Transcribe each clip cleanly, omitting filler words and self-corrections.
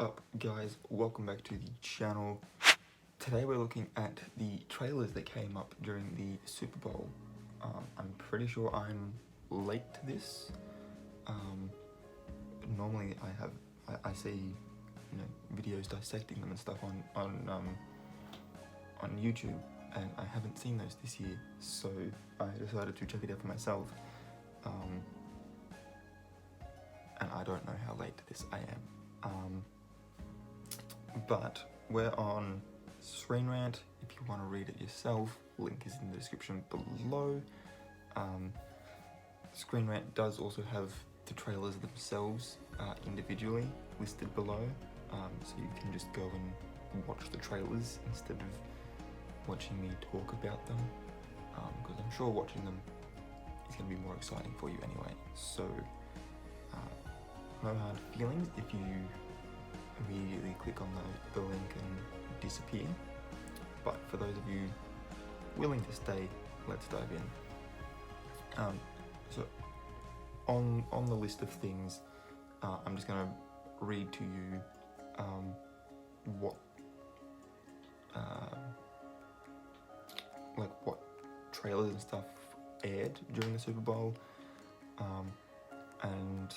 up, guys? Welcome back to the channel. Today we're looking at the trailers that came up during the Super Bowl. I'm pretty sure I'm late to this. Normally I see videos dissecting them and stuff on YouTube, and I haven't seen those this year, so I decided to check it out for myself. And I don't know how late to this I am. But we're on Screen Rant. If you want to read it yourself, link is in the description below. Screen Rant does also have the trailers themselves individually listed below, so you can just go and watch the trailers instead of watching me talk about them, because I'm sure watching them is going to be more exciting for you anyway. So no hard feelings if you immediately click on the link and disappear, but for those of you willing to stay, let's dive in. So on the list of things, I'm just going to read to you what trailers and stuff aired during the Super Bowl, and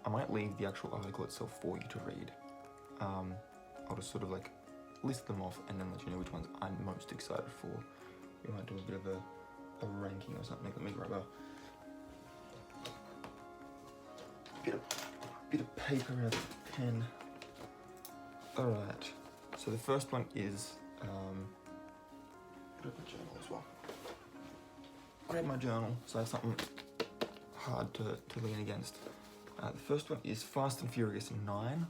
I might leave the actual article itself for you to read. I'll just sort of list them off and then let you know which ones I'm most excited for. We might do a bit of a ranking or something. Let me grab a bit of paper and a pen. Alright, so the first one is grab my journal as well. Grab my journal so I have something hard to lean against. The first one is Fast and Furious 9.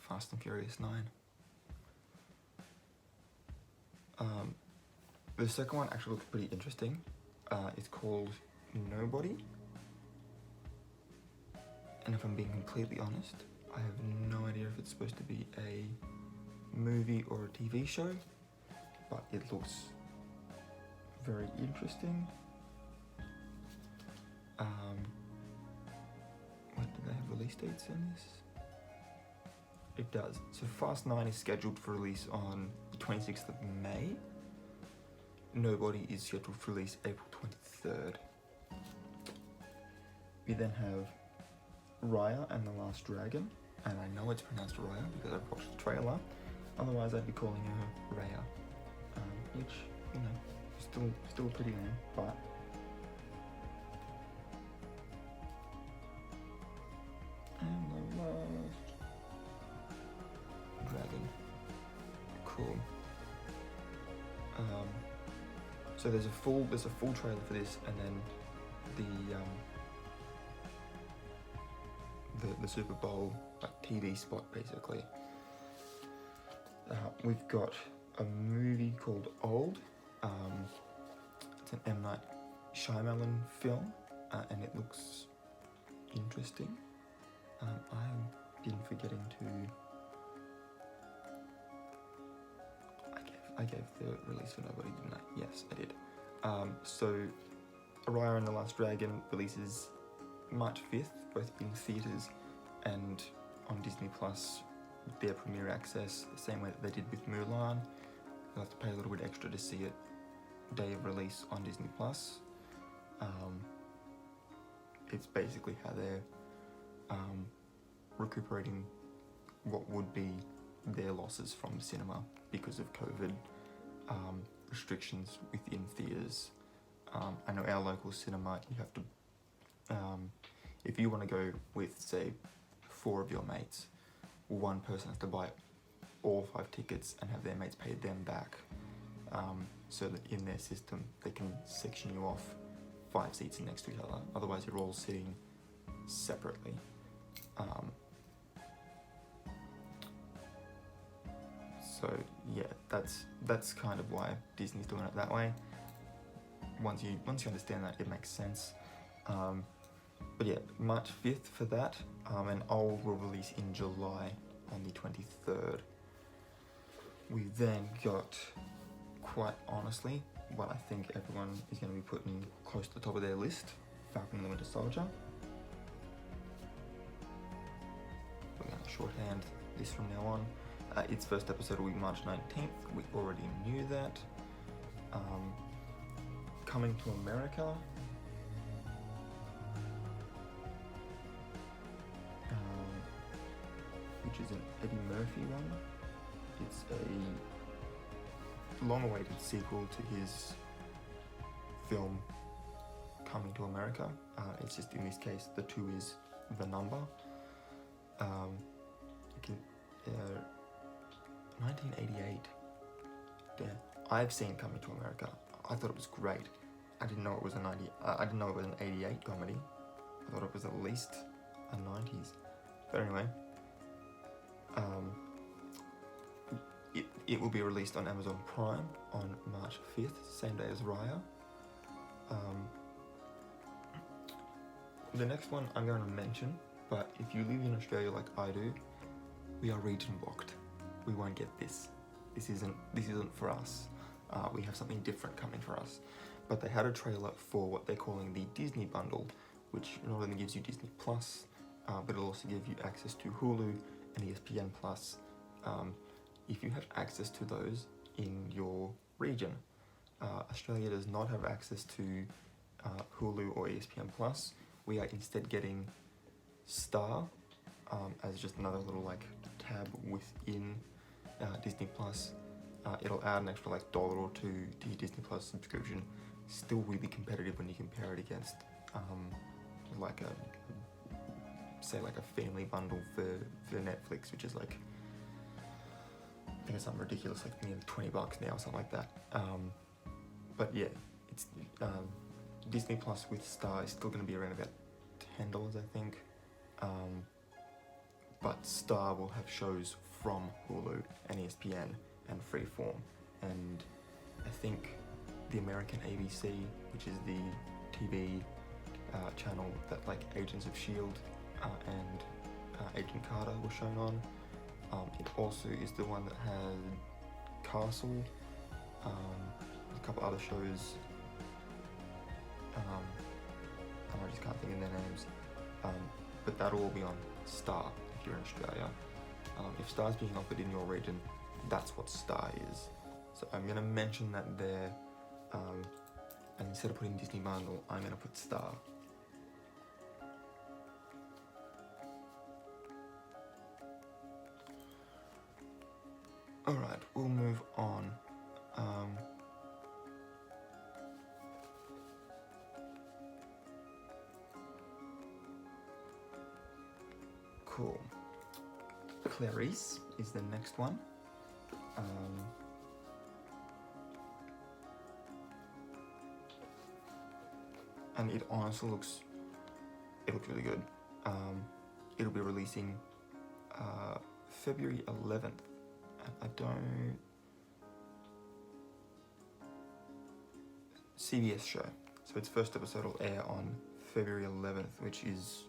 Fast and Furious 9. The second one actually looks pretty interesting. It's called Nobody. And if I'm being completely honest, I have no idea if it's supposed to be a movie or a TV show, but it looks very interesting. Do they have release dates in this? It does. So Fast 9 is scheduled for release on the 26th of May. Nobody is scheduled for release April 23rd. We then have Raya and the Last Dragon, and I know it's pronounced Raya because I've watched the trailer. Otherwise I'd be calling her Raya, which, still a pretty name, but and the Last Dragon. Cool. So there's a full trailer for this, and then the Super Bowl TV spot basically. We've got a movie called Old. It's an M. Night Shyamalan film, and it looks interesting. I've been forgetting to. I gave the release for Nobody, didn't I? Yes, I did. So Raya and the Last Dragon releases March 5th, both in theatres and on Disney Plus, their premiere access, the same way that they did with Mulan. You'll have to pay a little bit extra to see it day of release on Disney Plus. It's basically how they're recuperating what would be their losses from cinema because of COVID restrictions within theatres. I know our local cinema, you have to, if you want to go with, say, 4 of your mates, one person has to buy all 5 tickets and have their mates pay them back, so that in their system they can section you off 5 seats next to each other. Otherwise you're all sitting separately. So yeah, that's kind of why Disney's doing it that way. Once you understand that, it makes sense. But yeah, March 5th for that, and Old will release in July on the 23rd. We then got, quite honestly, what I think everyone is going to be putting close to the top of their list, Falcon and the Winter Soldier. We're going to shorthand this from now on. Its first episode will be March 19th. We already knew that. Coming to America. Which is an Eddie Murphy one. It's a long-awaited sequel to his film Coming to America. It's just in this case the 2 is the number. 1988. Yeah, I've seen Coming to America. I thought it was great. I didn't know it was I didn't know it was an 88 comedy. I thought it was at least a 90s. But anyway, it will be released on Amazon Prime on March 5th, same day as Raya. The next one I'm going to mention, but if you live in Australia like I do, we are region blocked. We won't get this. This isn't for us. We have something different coming for us. But they had a trailer for what they're calling the Disney Bundle, which not only gives you Disney Plus, but it'll also give you access to Hulu and ESPN Plus. If you have access to those in your region. Australia does not have access to Hulu or ESPN Plus. We are instead getting Star as just another little like tab within Disney Plus. It'll add an extra like $1 or $2 to your Disney Plus subscription. Still really competitive when you compare it against like a family bundle for Netflix, which is like, I think it's something ridiculous, like nearly $20 now or something like that. But yeah, it's Disney Plus with Star is still going to be around about $10, I think. But Star will have shows from Hulu and ESPN and Freeform, and I think the American ABC, which is the TV channel that like Agents of S.H.I.E.L.D. And Agent Carter were shown on. It also is the one that had Castle, a couple other shows. I just can't think of their names. But that'll all be on Star if you're in Australia. If Star's being offered in your region, that's what Star is. So I'm gonna mention that there, and instead of putting Disney Bundle, I'm gonna put Star. Alright, we'll move on. Cool. Clarice is the next one. And it honestly looks really good. It'll be releasing February 11th. CBS show. So its first episode will air on February 11th, which is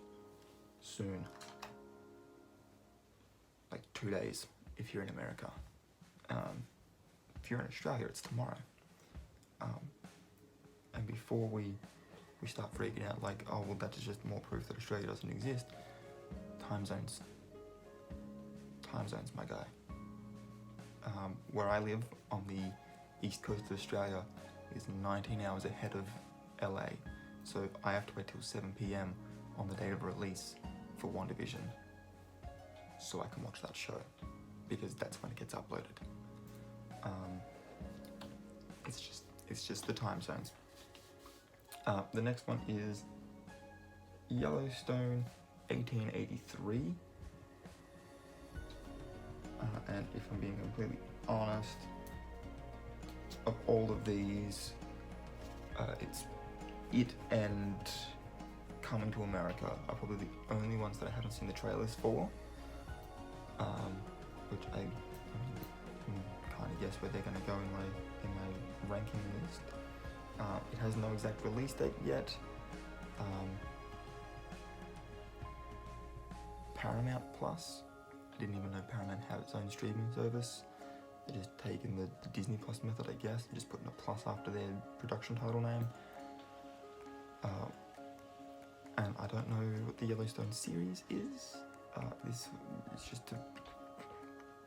soon. Like 2 days if you're in America. If you're in Australia, it's tomorrow. And before we start freaking out like, oh well, that's just more proof that Australia doesn't exist. Time zones, my guy. Where I live on the east coast of Australia is 19 hours ahead of LA, so I have to wait till 7 p.m. on the date of release for WandaVision so I can watch that show, because that's when it gets uploaded. It's just the time zones. The next one is Yellowstone 1883. And if I'm being completely honest, of all of these, it's it and Coming to America are probably the only ones that I haven't seen the trailers for. Which I can kind of guess where they're going to go in my ranking list. It has no exact release date yet. Paramount Plus. I didn't even know Paramount had its own streaming service. They're just taking the Disney Plus method, I guess, and just putting a plus after their production title name. And I don't know what the Yellowstone series is. This is just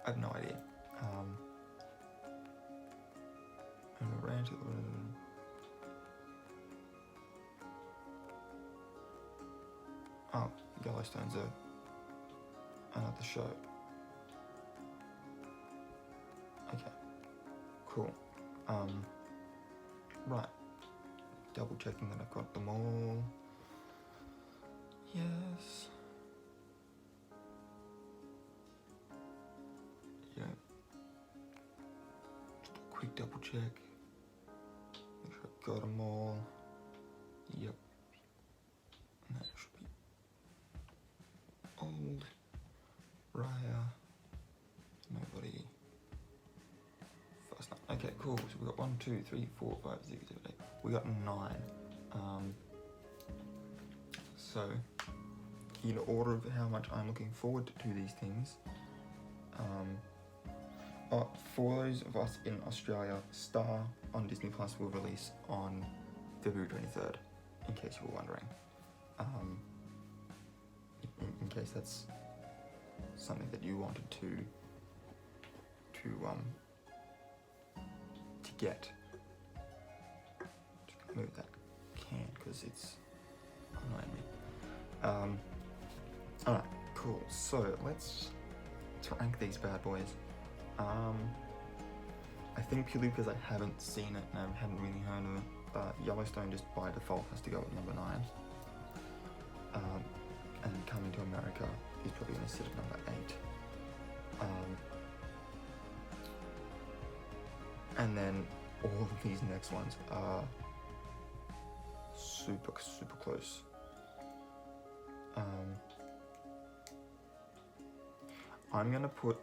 I have no idea. And the ranch. Oh, Yellowstone's another show. Okay, cool. Right. Double checking that I've got them all. Yes. Yeah. Just a quick double check. Make sure I've got them all. Yep. And that should be old. Raya. Nobody. Fast nine. Okay, cool. So we got 1, 2, 3, 4, 5, 6, 7, 8. We got 9. So, in order of how much I'm looking forward to these things, for those of us in Australia, Star on Disney Plus will release on February 23rd, in case you were wondering. In case that's something that you wanted to get. Just move that can because it's annoying me. Alright, cool. So let's rank these bad boys. I think purely because I haven't seen it and I haven't really heard of it, Yellowstone just by default has to go at number 9. And Coming to America is probably going to sit at number 8. And then all of these next ones are super close. I'm gonna put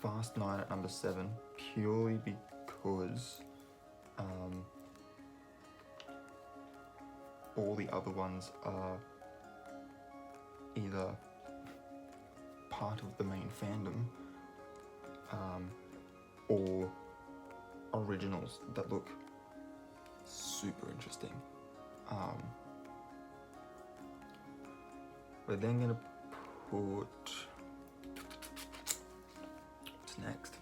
Fast 9 at number 7 purely because all the other ones are either part of the main fandom or originals that look super interesting. We're then gonna put, what's next?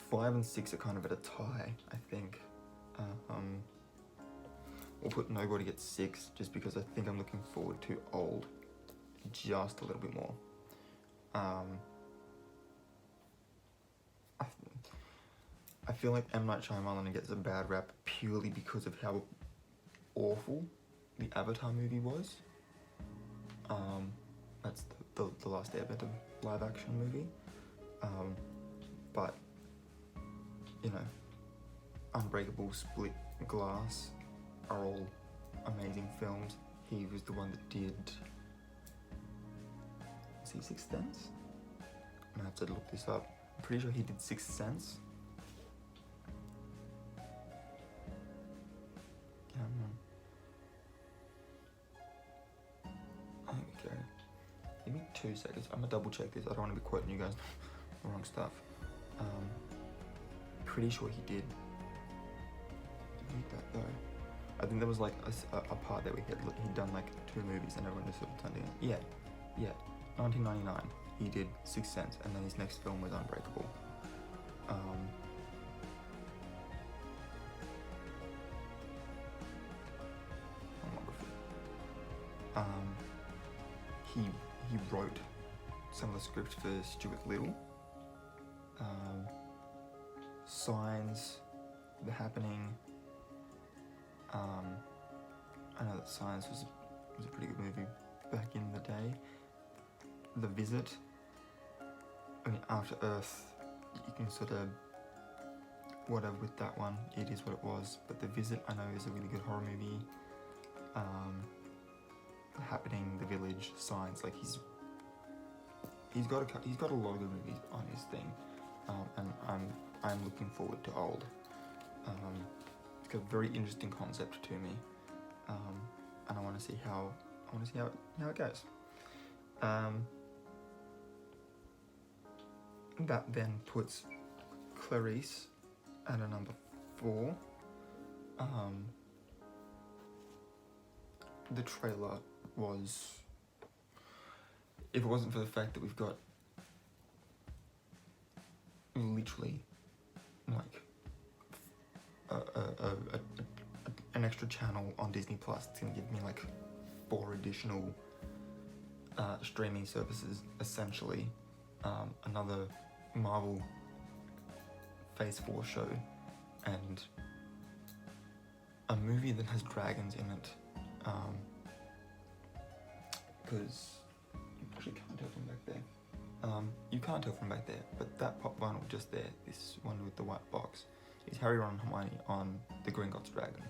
5 and 6 are kind of at a tie, I think. We'll put Nobody at 6 just because I think I'm looking forward to Old just a little bit more. I feel like M. Night Shyamalan gets a bad rap purely because of how awful the Avatar movie was. That's the Last Airbender live action movie. But, you know, Unbreakable, Split, Glass are all amazing films. He was the one that did... Was he Sixth Sense? I'm gonna have to look this up. I'm pretty sure he did Sixth Sense. Okay. Give me 2 seconds. I'm gonna double check this. I don't want to be quoting you guys the wrong stuff. Pretty sure he did that though. I think there was like a part that he'd done like 2 movies and everyone just sort of turned in. Yeah. 1999. He did Sixth Sense, and then his next film was Unbreakable. He wrote some of the script for Stuart Little. Signs, The Happening. I know that Signs was a pretty good movie back in the day. The Visit. I mean, After Earth, you can sort of whatever with that one. It is what it was. But The Visit, I know, is a really good horror movie. The Happening, The Village, Signs. Like he's got a lot of good movies on his thing, and I'm looking forward to Old. It's got a very interesting concept to me, and I want to see how it goes. that then puts Clarice at a number 4. The trailer was, if it wasn't for the fact that we've got literally like an extra channel on Disney Plus, it's gonna give me like 4 additional streaming services, essentially. Another Marvel Phase 4 show, and a movie that has dragons in it. Because you actually can't tell from back there. You can't tell from back there, but that pop vinyl just there, this one with the white box, is Harry, Ron, and Hermione on the Gringotts dragon,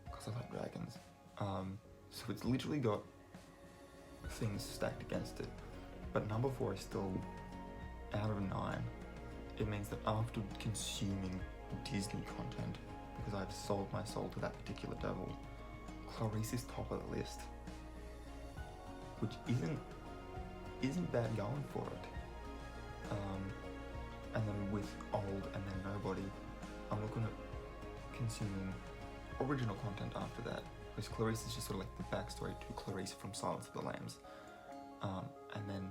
because I like dragons. So it's literally got things stacked against it, but number 4 is still out of 9. It means that after consuming Disney content, because I've sold my soul to that particular devil, Clarice is top of the list, which isn't bad going for it. And then with Old and then Nobody, I'm looking at consuming original content after that, because Clarice is just sort of like the backstory to Clarice from Silence of the Lambs, and then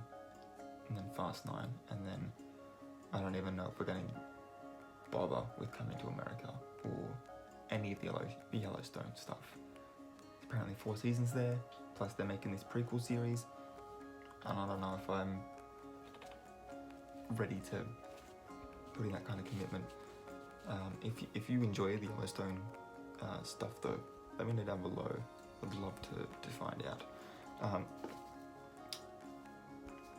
Fast 9, and then I don't even know if we're going to bother with Coming to America or any of the Yellowstone stuff. Apparently 4 seasons there, plus they're making this prequel series, and I don't know if I'm ready to put in that kind of commitment. If you enjoy the Yellowstone stuff though, let me know down below. I'd love to find out.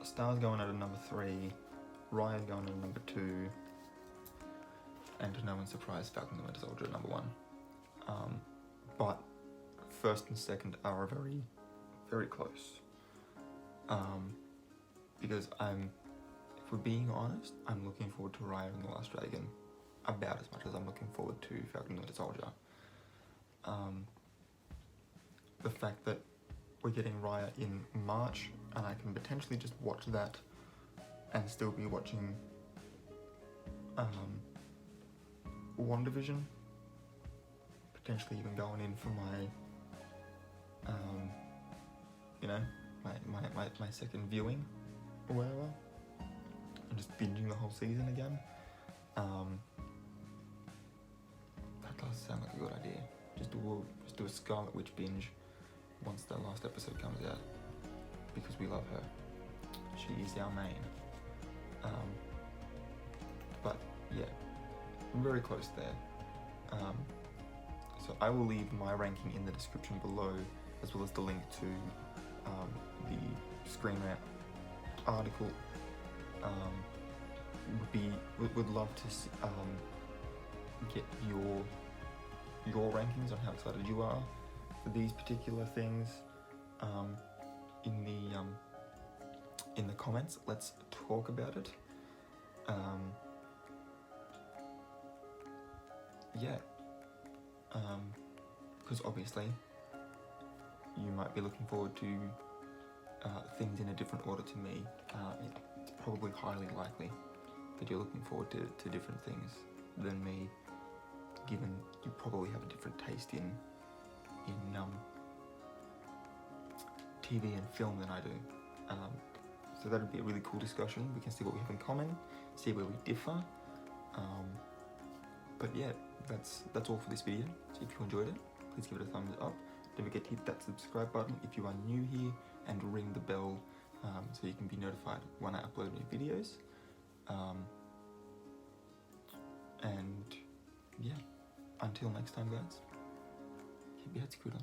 Star's going at a number 3, Raya's going at a number 2, and to no one's surprise, Falcon the Winter Soldier at number 1. But first and second are very, very close. Because if we're being honest, I'm looking forward to Raya and the Last Dragon about as much as I'm looking forward to Falcon the Winter Soldier. The fact that we're getting Raya in March, and I can potentially just watch that and still be watching WandaVision, potentially even going in for my my second viewing or whatever, and just binging the whole season again. That does sound like a good idea. Just do a Scarlet Witch binge once the last episode comes out, because we love her. She is our main. But yeah, very close there. So I will leave my ranking in the description below, as well as the link to the Screen Rant article. Would love to get your rankings on how excited you are for these particular things in the comments. Let's talk about it. Because obviously you might be looking forward to things in a different order to me. It's probably highly likely that you're looking forward to different things than me, given you probably have a different taste in TV and film than I do. So that would be a really cool discussion. We can see what we have in common, see where we differ. But yeah, that's all for this video. So if you enjoyed it, please give it a thumbs up. Don't forget to hit that subscribe button if you are new here, and ring the bell so you can be notified when I upload new videos. And yeah, until next time guys, keep your heads screwed on.